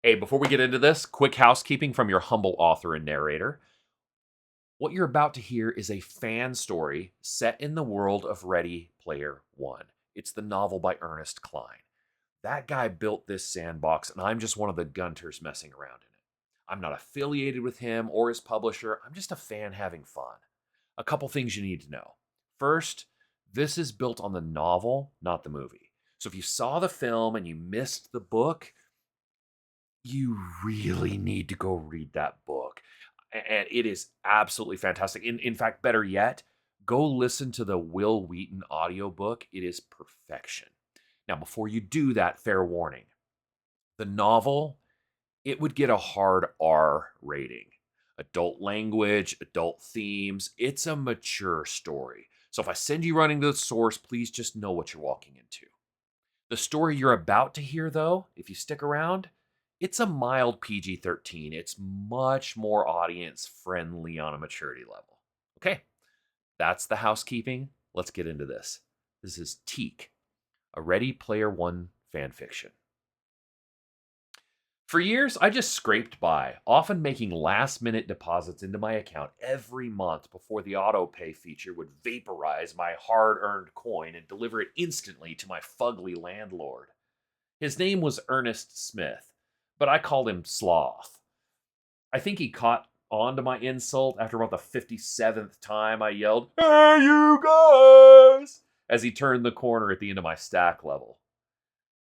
Hey, before we get into this, quick housekeeping from your humble author and narrator. What you're about to hear is a fan story set in the world of Ready Player One. It's the novel by Ernest Cline. That guy built this sandbox, and I'm just one of the gunters messing around in it. I'm not affiliated with him or his publisher, I'm just a fan having fun. A couple things you need to know. First, this is built on the novel, not the movie. So if you saw the film and you missed the book, you really need to go read that book. And it is absolutely fantastic. In fact, better yet, go listen to the Wil Wheaton audiobook. It is perfection. Now, before you do that, fair warning. The novel, it would get a hard R rating. Adult language, adult themes. It's a mature story. So if I send you running to the source, please just know what you're walking into. The story you're about to hear, though, if you stick around, it's a mild PG-13. It's much more audience friendly on a maturity level. Okay, that's the housekeeping. Let's get into this. This is TEEK, a Ready Player One fan fiction. For years, I just scraped by, often making last minute deposits into my account every month before the auto pay feature would vaporize my hard earned coin and deliver it instantly to my fugly landlord. His name was Ernest Smith, but I called him Sloth. I think he caught on to my insult after about the 57th time I yelled, "Hey, you guys!" as he turned the corner at the end of my stack level.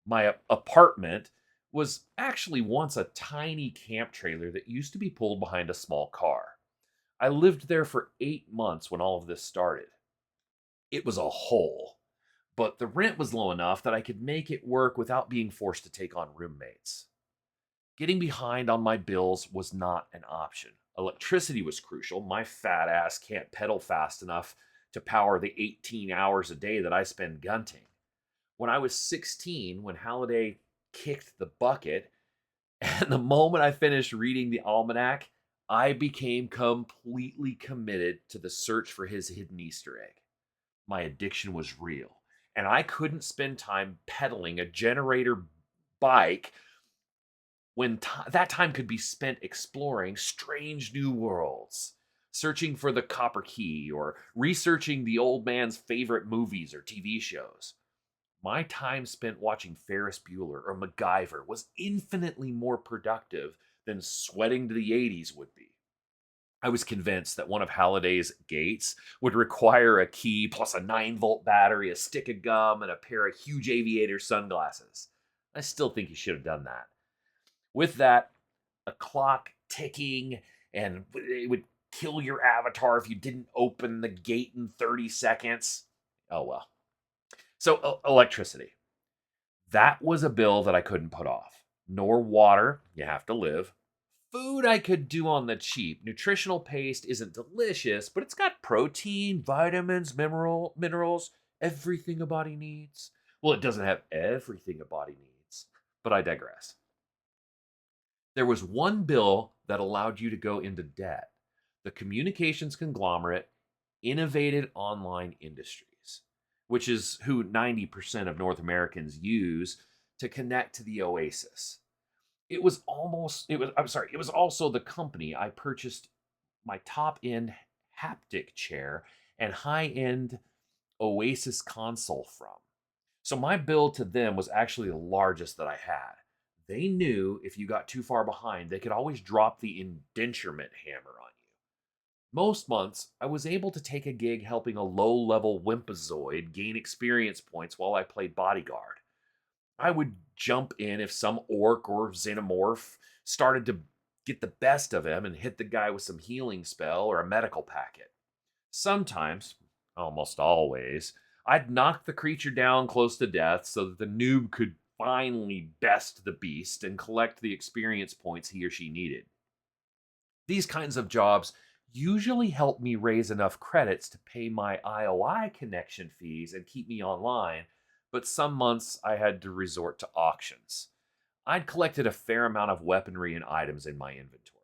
My apartment was actually once a tiny camp trailer that used to be pulled behind a small car. I lived there for 8 months when all of this started. It was a hole, but the rent was low enough that I could make it work without being forced to take on roommates. Getting behind on my bills was not an option. Electricity was crucial. My fat ass can't pedal fast enough to power the 18 hours a day that I spend gunting. When I was 16, when Halliday kicked the bucket, and the moment I finished reading the almanac, I became completely committed to the search for his hidden Easter egg. My addiction was real, and I couldn't spend time pedaling a generator bike when that time could be spent exploring strange new worlds, searching for the copper key, or researching the old man's favorite movies or TV shows. My time spent watching Ferris Bueller or MacGyver was infinitely more productive than sweating to the 80s would be. I was convinced that one of Halliday's gates would require a key plus a 9-volt battery, a stick of gum, and a pair of huge aviator sunglasses. I still think he should have done that. With that, a clock ticking, and it would kill your avatar if you didn't open the gate in 30 seconds. Oh well. So, electricity. That was a bill that I couldn't put off. Nor water, you have to live. Food I could do on the cheap. Nutritional paste isn't delicious, but it's got protein, vitamins, minerals, everything a body needs. Well, it doesn't have everything a body needs, but I digress. There was one bill that allowed you to go into debt. The communications conglomerate Innovated Online Industries, which is who 90% of North Americans use to connect to the OASIS. It was also the company I purchased my top end haptic chair and high end OASIS console from. So my bill to them was actually the largest that I had. They knew if you got too far behind, they could always drop the indenturement hammer on you. Most months, I was able to take a gig helping a low level wimpazoid gain experience points while I played bodyguard. I would jump in if some orc or xenomorph started to get the best of him and hit the guy with some healing spell or a medical packet. Sometimes, almost always, I'd knock the creature down close to death so that the noob could finally best the beast and collect the experience points he or she needed. These kinds of jobs usually help me raise enough credits to pay my IOI connection fees and keep me online, but some months I had to resort to auctions. I'd collected a fair amount of weaponry and items in my inventory.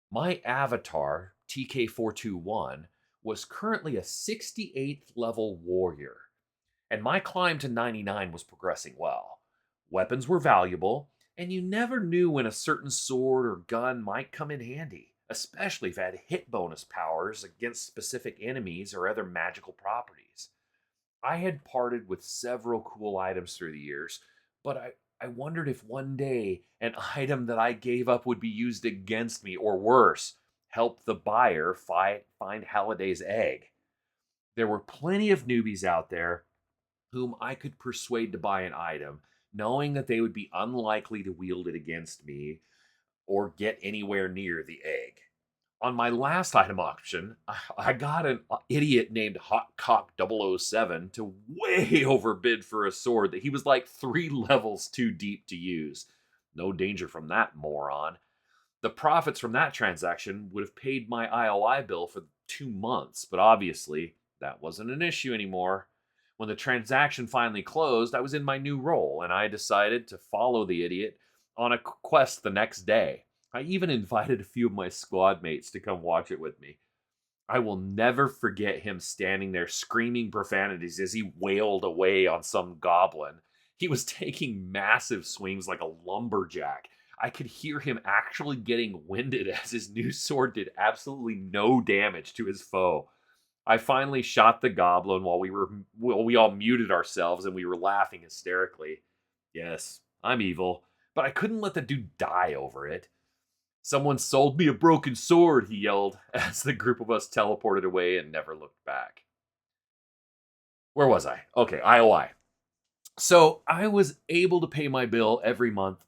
My avatar, TK421, was currently a 68th level warrior, and my climb to 99 was progressing well. Weapons were valuable, And you never knew when a certain sword or gun might come in handy, especially if it had hit bonus powers against specific enemies or other magical properties. I had parted with several cool items through the years, but I wondered if one day an item that I gave up would be used against me, or worse, help the buyer find Halliday's egg. There were plenty of newbies out there whom I could persuade to buy an item, knowing that they would be unlikely to wield it against me or get anywhere near the egg. On my last item auction, I got an idiot named Hot Cock 007 to way overbid for a sword that he was like 3 levels too deep to use. No danger from that moron. The profits from that transaction would have paid my IOI bill for 2 months, but obviously that wasn't an issue anymore. When the transaction finally closed, I was in my new role, and I decided to follow the idiot on a quest the next day. I even invited a few of my squad mates to come watch it with me. I will never forget him standing there screaming profanities as he wailed away on some goblin. He was taking massive swings like a lumberjack. I could hear him actually getting winded as his new sword did absolutely no damage to his foe. I finally shot the goblin while we all muted ourselves and we were laughing hysterically. Yes, I'm evil, but I couldn't let the dude die over it. Someone sold me a broken sword, he yelled as the group of us teleported away and never looked back. Where was I? Okay, IOI. So I was able to pay my bill every month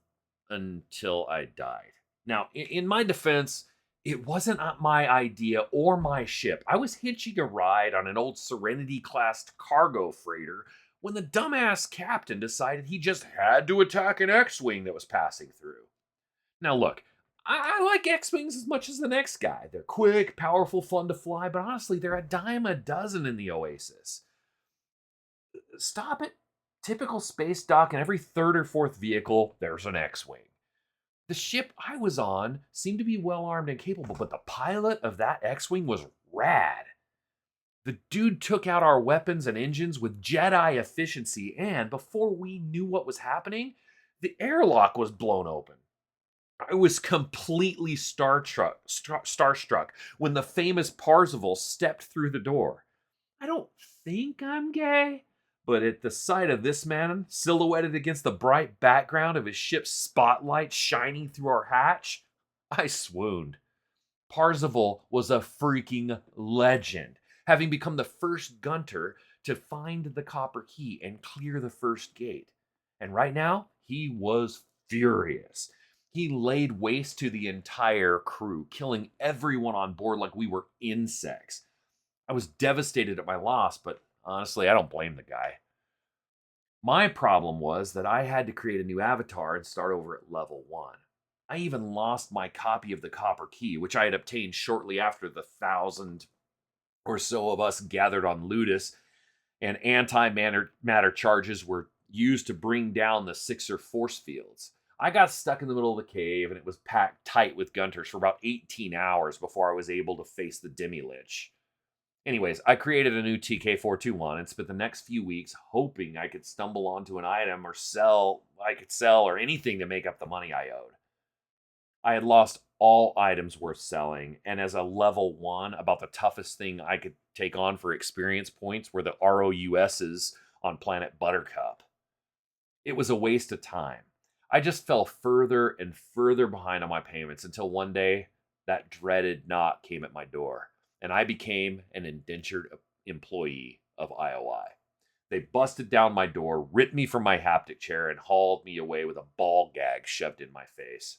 until I died. Now, in my defense, it wasn't my idea or my ship. I was hitching a ride on an old Serenity class cargo freighter when the dumbass captain decided he just had to attack an X-Wing that was passing through. Now, look, I like X-Wings as much as the next guy. They're quick, powerful, fun to fly, but honestly, they're a dime a dozen in the OASIS. Stop it. Typical space dock, and every third or fourth vehicle, there's an X-Wing. The ship I was on seemed to be well armed and capable, but the pilot of that X-Wing was rad. The dude took out our weapons and engines with Jedi efficiency, and before we knew what was happening, the airlock was blown open. I was completely starstruck when the famous Parzival stepped through the door. I don't think I'm gay, but at the sight of this man, silhouetted against the bright background of his ship's spotlight shining through our hatch, I swooned. Parzival was a freaking legend, having become the first gunter to find the copper key and clear the first gate. And right now, he was furious. He laid waste to the entire crew, killing everyone on board like we were insects. I was devastated at my loss, but honestly, I don't blame the guy. My problem was that I had to create a new avatar and start over at level 1. I even lost my copy of the copper key, which I had obtained shortly after the 1,000 or so of us gathered on Ludus, and antimatter charges were used to bring down the Sixer force fields. I got stuck in the middle of the cave, and it was packed tight with Gunters for about 18 hours before I was able to face the Demi-Lich. Anyways, I created a new TK421 and spent the next few weeks hoping I could stumble onto an item or sell or anything to make up the money I owed. I had lost all items worth selling, and as a level 1, about the toughest thing I could take on for experience points were the ROUSs on planet Buttercup. It was a waste of time. I just fell further and further behind on my payments until one day that dreaded knock came at my door, and I became an indentured employee of IOI. They busted down my door, ripped me from my haptic chair, and hauled me away with a ball gag shoved in my face.